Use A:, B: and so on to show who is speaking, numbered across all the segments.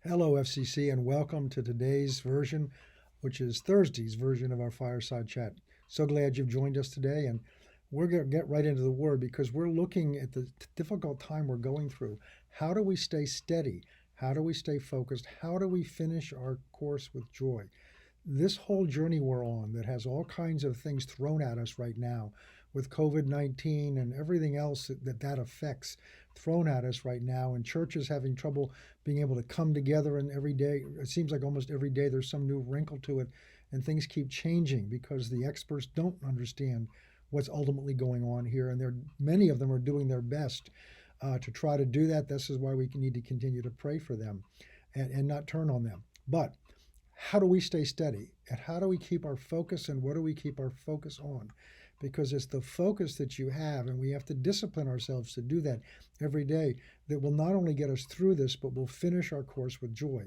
A: Hello, FCC, and welcome to today's version, which is Thursday's version of our fireside chat. So glad you've joined us today, and we're going to get right into the word because we're looking at the difficult time we're going through. How do we stay steady? How do we stay focused? How do we finish our course with joy? This whole journey we're on that has all kinds of things thrown at us right now with COVID-19 and everything else that affects thrown at us right now, and churches having trouble being able to come together, and every day it seems like almost every day there's some new wrinkle to it, and things keep changing because the experts don't understand what's ultimately going on here, and many of them are doing their best to try to do that. This is why we need to continue to pray for them and not turn on them. But how do we stay steady? And how do we keep our focus, and what do we keep our focus on? Because it's the focus that you have, and we have to discipline ourselves to do that every day, that will not only get us through this, but will finish our course with joy.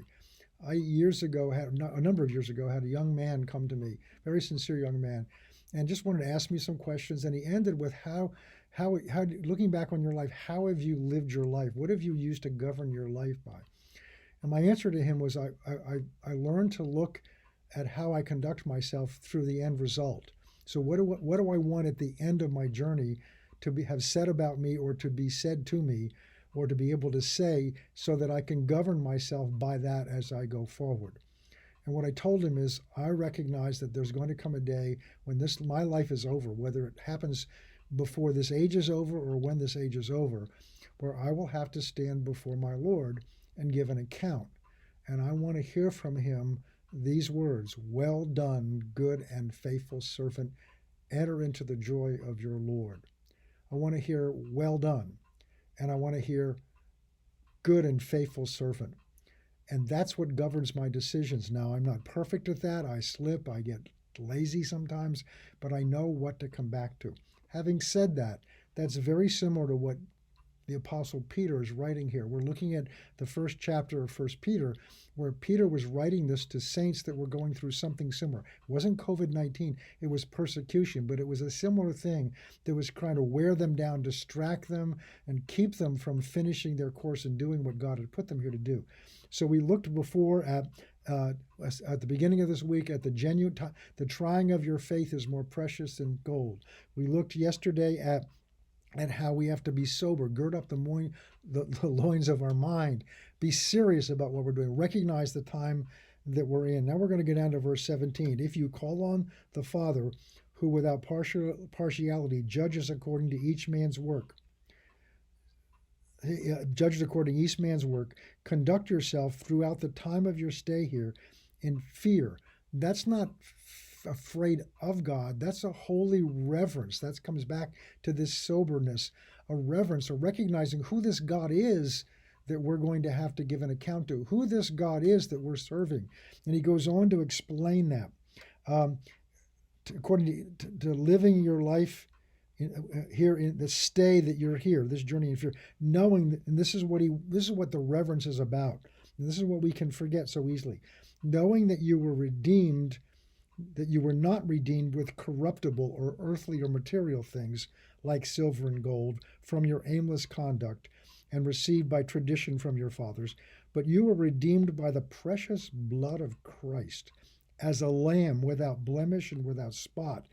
A: I a number of years ago, had a young man come to me, very sincere young man, and just wanted to ask me some questions. And he ended with how looking back on your life, how have you lived your life? What have you used to govern your life by? And my answer to him was I learned to look at how I conduct myself through the end result. So what do I want at the end of my journey have said about me, or to be said to me, or to be able to say, so that I can govern myself by that as I go forward. And what I told him is, I recognize that there's going to come a day when my life is over, whether it happens before this age is over or when this age is over, where I will have to stand before my Lord and give an account. And I want to hear from him these words: "Well done, good and faithful servant. Enter into the joy of your Lord." I want to hear "well done," and I want to hear "good and faithful servant." And that's what governs my decisions. Now, I'm not perfect at that. I slip, I get lazy sometimes, but I know what to come back to. Having said that, that's very similar to what the Apostle Peter is writing here. We're looking at the first chapter of First Peter, where Peter was writing this to saints that were going through something similar. It wasn't COVID-19, it was persecution, but it was a similar thing that was trying to wear them down, distract them, and keep them from finishing their course and doing what God had put them here to do. So we looked before at the beginning of this week at the trying of your faith is more precious than gold. We looked yesterday at how we have to be sober, gird up the loins of our mind, be serious about what we're doing, recognize the time that we're in. Now we're going to get down to verse 17. If you call on the Father, who without partiality judges according to each man's work, conduct yourself throughout the time of your stay here in fear. That's not afraid of God. That's a holy reverence. That comes back to this soberness, a reverence, a recognizing who this God is that we're going to have to give an account to, who this God is that we're serving. And he goes on to explain that. According to living your life here in the stay that you're here, this journey, if you're knowing that, and this is what the reverence is about. And this is what we can forget so easily. Knowing that you were redeemed, that you were not redeemed with corruptible or earthly or material things like silver and gold from your aimless conduct and received by tradition from your fathers, but you were redeemed by the precious blood of Christ, as a lamb without blemish and without spot.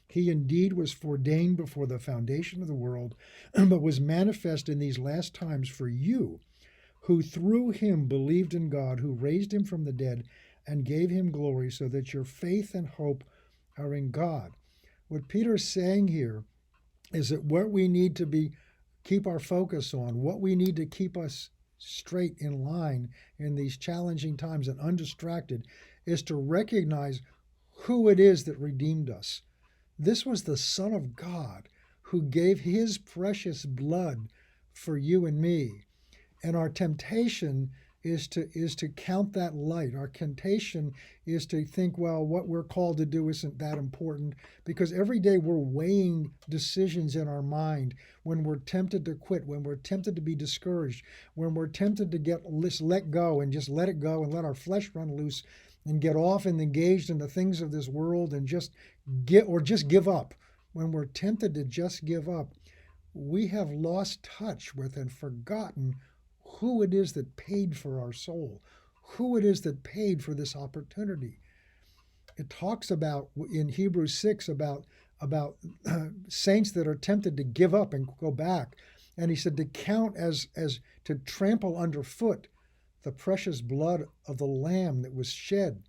A: He indeed was foreordained before the foundation of the world, but was manifest in these last times for you, who through him believed in God, who raised him from the dead and gave him glory, so that your faith and hope are in God. What Peter's saying here is that what we need to keep our focus on, what we need to keep us straight in line in these challenging times and undistracted, is to recognize who it is that redeemed us. This was the Son of God who gave his precious blood for you and me. And our temptation is to count that light. Our temptation is to think, well, what we're called to do isn't that important, because every day we're weighing decisions in our mind when we're tempted to quit, when we're tempted to be discouraged, when we're tempted to let go and just let it go and let our flesh run loose and get off and engaged in the things of this world and just give up. When we're tempted to just give up, we have lost touch with and forgotten who it is that paid for our soul, who it is that paid for this opportunity. It talks about in Hebrews 6 about saints that are tempted to give up and go back. And he said to count as to trample underfoot the precious blood of the Lamb that was shed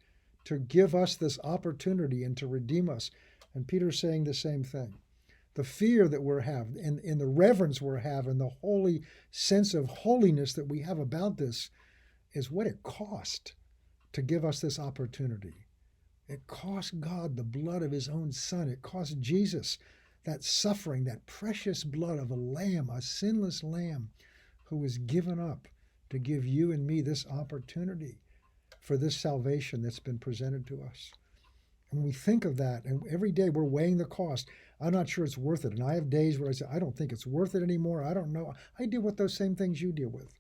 A: to give us this opportunity and to redeem us. And Peter's saying the same thing. The fear that we have and the reverence we have and the holy sense of holiness that we have about this is what it cost to give us this opportunity. It cost God the blood of his own son. It cost Jesus that suffering, that precious blood of a lamb, a sinless lamb who was given up to give you and me this opportunity for this salvation that's been presented to us. And we think of that, and every day we're weighing the cost. I'm not sure it's worth it. And I have days where I say, I don't think it's worth it anymore. I don't know. I deal with those same things you deal with.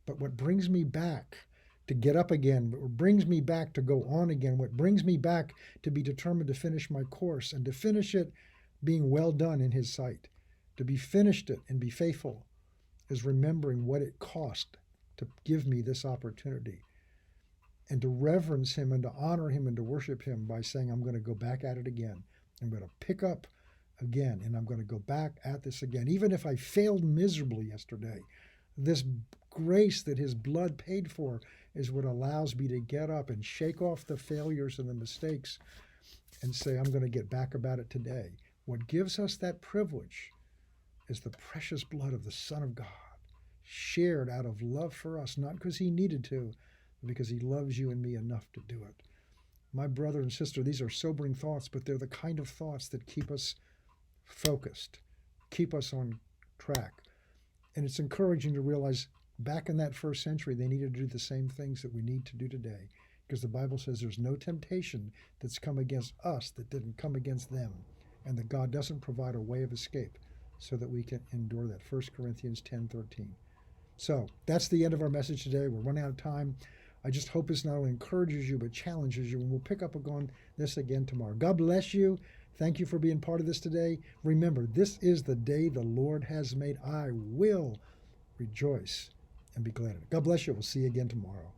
A: But what brings me back to get up again, what brings me back to go on again, what brings me back to be determined to finish my course and to finish it being well done in his sight, to be finished it and be faithful, is remembering what it cost to give me this opportunity and to reverence him and to honor him and to worship him by saying, I'm going to go back at it again. I'm going to pick up again and I'm going to go back at this again. Even if I failed miserably yesterday, this grace that his blood paid for is what allows me to get up and shake off the failures and the mistakes and say, I'm going to get back about it today. What gives us that privilege is the precious blood of the Son of God, shared out of love for us, not because he needed to, but because he loves you and me enough to do it. My brother and sister, these are sobering thoughts, but they're the kind of thoughts that keep us focused, keep us on track. And it's encouraging to realize back in that first century, they needed to do the same things that we need to do today, because the Bible says there's no temptation that's come against us that didn't come against them, and that God doesn't provide a way of escape so that we can endure that. 1 Corinthians 10:13. So that's the end of our message today. We're running out of time. I just hope this not only encourages you, but challenges you, and we'll pick up on this again tomorrow. God bless you. Thank you for being part of this today. Remember, this is the day the Lord has made. I will rejoice and be glad in it. God bless you. We'll see you again tomorrow.